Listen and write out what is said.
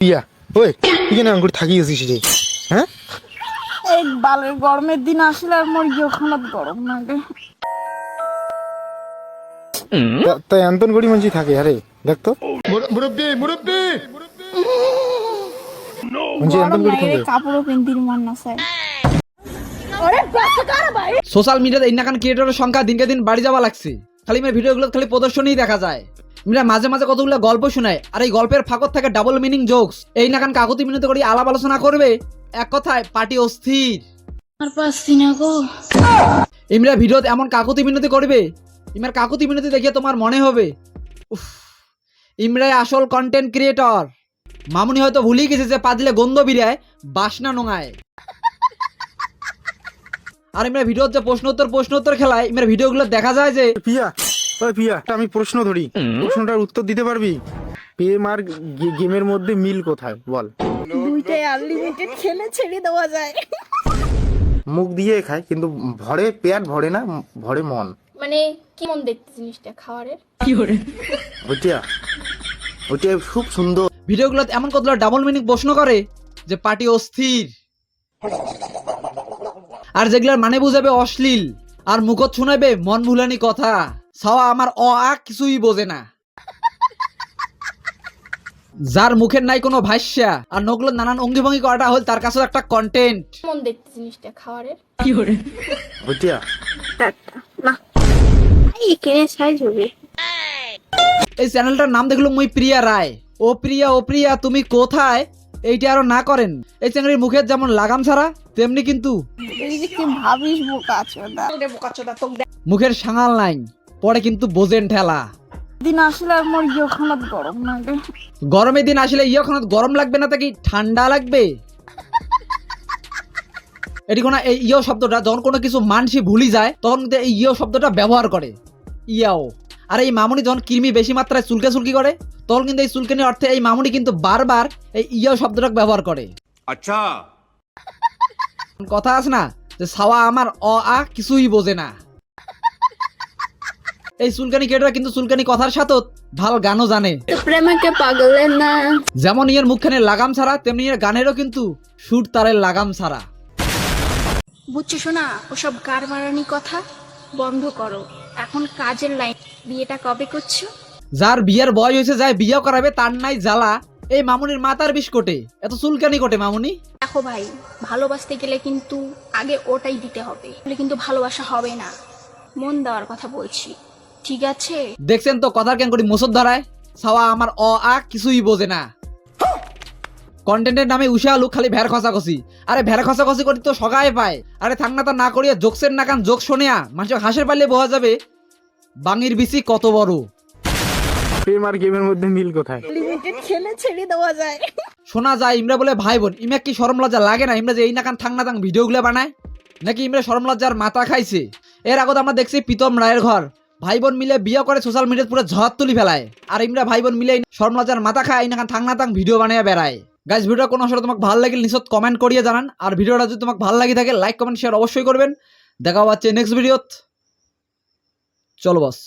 পিয়া ওই তুই কেন আঙ্গুর থাকিয়েছিস রে? হ্যাঁ, এই বালের গরমের দিন আসলে আর মোর ওখানে গরম লাগে। তাই আন্তন গড়ি মঞ্চি থাকে। আরে দেখ তো মঞ্চি গরম আন্তন গড়ি লাগে রে, থাকে। কাপড়ও পিন্তির মন না চাই। সোশ্যাল মিডিয়াতে এই নাকান ক্রিয়েটরের সংখ্যা দিনকে দিন বাড়ি যাওয়া লাগছে। খালি মেয়ের ভিডিওগুলো খালি প্রদর্শনীই দেখা যায়। মেয়েরা মাঝে মাঝে কতগুলো গল্প শোনায়, আর এই গল্পের ফাঁকত থাকে ডাবল মিনিং জোকস। এই নাকান কাকুতি মিনতি করে আলাপ আলোচনা করবে, এক কথায় পার্টি অস্থির। আর পাচ্ছি না গো। ইমরা ভিডিওতে এমন কাকুতি মিনতি করবে, ইমরার কাকুতি মিনতি দেখিয়ে তোমার মনে হবে উফ, ইমরাই আসল কন্টেন্ট ক্রিয়েটর। মামুনি হয়তো ভুলেই গেছে যে পা দিলে গন্ধ বিরায়, বাসনা নোঙায়। আর ইমরা ভিডিওর যে প্রশ্নোত্তর খেলায়, ইমরা ভিডিওগুলো দেখা যায় যে পিয়া ওই পিয়া, আমি প্রশ্ন ধরি, প্রশ্নটার উত্তর দিতে পারবি? প্রেম আর গেমের মধ্যে মিল কোথায় বল? দুইটাই আনলিমিটেড খেলে ছেড়ে দেওয়া যায়। মুখ দিয়ে খায় কিন্তু ভরে পেট ভরে না, ভরে মন। মানে কেমন দেখতে জিনিসটা খাওয়ারের? ওইটা ওইটা খুব সুন্দর। ভিডিওগুলো এমন কতগুলো ডাবল মিনিং প্রশ্ন করে যে পার্টি অস্থির। আর যেগুলোর মানে বুঝাবে অশ্লীল, আর মুখত শোনাবে মন ভুলানি কথা। ছাওয়া আমার কিছুই বোঝে না। যার মুখের নাই কোনো ভাষ্যা, আর নগুলো নানান অঙ্গি ভঙ্গি করাটা হল তার কাছে একটা কন্টেন্ট। কেমন দেখতে জিনিসটা খাওয়ারের? ওইটা না এখানে সাইজ হবে। এই চ্যানেলটার নাম দেখলো মুই প্রিয়া রায়। ও প্রিয়া তুমি কোথায়, এইটা আরো না করেন। এই চ্যানেলের মুখের যেমন লাগাম ছাড়া, তেমনি কিন্তু এই যে কি ভাবিস বোকা চোদা। মুখের সাঙাল নাই, পরে কিন্তু বোঝেন ঠেলা। দিন আসলে আর মোর ওখানে গরম লাগে। গরমের দিন আসলে ইয়খন গরম লাগবে না, তা কি ঠান্ডা লাগবে? এটি কোন এই ইয় শব্দটা যখন কোনো কিছু মানসি ভুলি যায়, তখন কিন্তু এই ইয় শব্দটা ব্যবহার করে, ইয়াও। আর এই মামুনি যখন কৃমি বেশি মাত্রায় চুলকি করে, তখন কিন্তু এই চুলকানি অর্থে এই মামুনি কিন্তু বারবার এই ইয় শব্দটা ব্যবহার করে। আচ্ছা, কথা আছে না যে ছাওয়া আমার কিছুই বোঝে না। এই চুলকানি কেটরা কিন্তু চুলকানি কথার সাথে ভাল গানও জানে। প্রেমকে পাগলের না। যেমন ইয়ের মুখখানে লাগাম ছাড়া, তেমনি এর গানেরও কিন্তু সুর তারের লাগাম ছাড়া। বুঝছো শোনা, ওসব গার মারানি কথা বন্ধ করো। এখন কাজের লাইন। বিয়েটা কবে করছো? যার বিয়ের বয়স হয়েছে, যায় বিয়ে করাবে, তার নাই জ্বালা। এই মামুনির মাথার বিষ কোটে, এত চুলকানি কোটে মামুনি। দেখো ভাই, ভালোবাসতে গেলে কিন্তু আগে ওটাই দিতে হবে, তাহলে কিন্তু ভালোবাসা হবে না। মন দেওয়ার কথা বলছি, ঠিক আছে? দেখছেন তো কথার কেন করি মোসর ধরায়। ছাওয়া আমার কিছুই বোঝে না। কন্টেন্টের নামে উষা লোক খালি ভের খসাখসি। আরে ভের খসাখসি করি তো সগায় পায়। আরে থাক না তা না করিয়া জোকসের নাকান জোক শোনিয়া মানুষ হাসের পারলে বোঝা যাবে বাঙির বিচি কত বড়। প্রেম আর গেমের মধ্যে মিল কোথায়? লিমিটেড খেলে ছেড়ে দেওয়া যায়। শোনা যায় ইমরা বলে ভাই বোন। ইমরা কি শরম লজ্জা লাগে না ইমরা যে এই নাকান থাং না থাং ভিডিওগুলো বানায়? নাকি ইমরা শরম লজ্জার মাথা খাইছে? এর আগত আমরা দেখছি প্রীতম রায়ের ঘর ভাই বোন মিলে বিয়ে করে সোশ্যাল মিডিয়াত পুরো ঝড় তুলি ফেলায়। আর ইমরা ভাই বোন মিলে শরম লজ্জার মাথা খায়, এই নাকান থাং না থাং ভিডিও বানিয়ে বেড়ায়। গাইস, ভিডিওটা কোনো আসলে তোমাকে ভালো লাগলে নিশ্চয় কমেন্ট করিয়ে জানান। আর ভিডিওটা যদি তোমাকে ভালো লাগে থাকে লাইক কমেন্ট শেয়ার অবশ্যই করবেন। দেখা হচ্ছে নেক্সট ভিডিওত। চলো বস।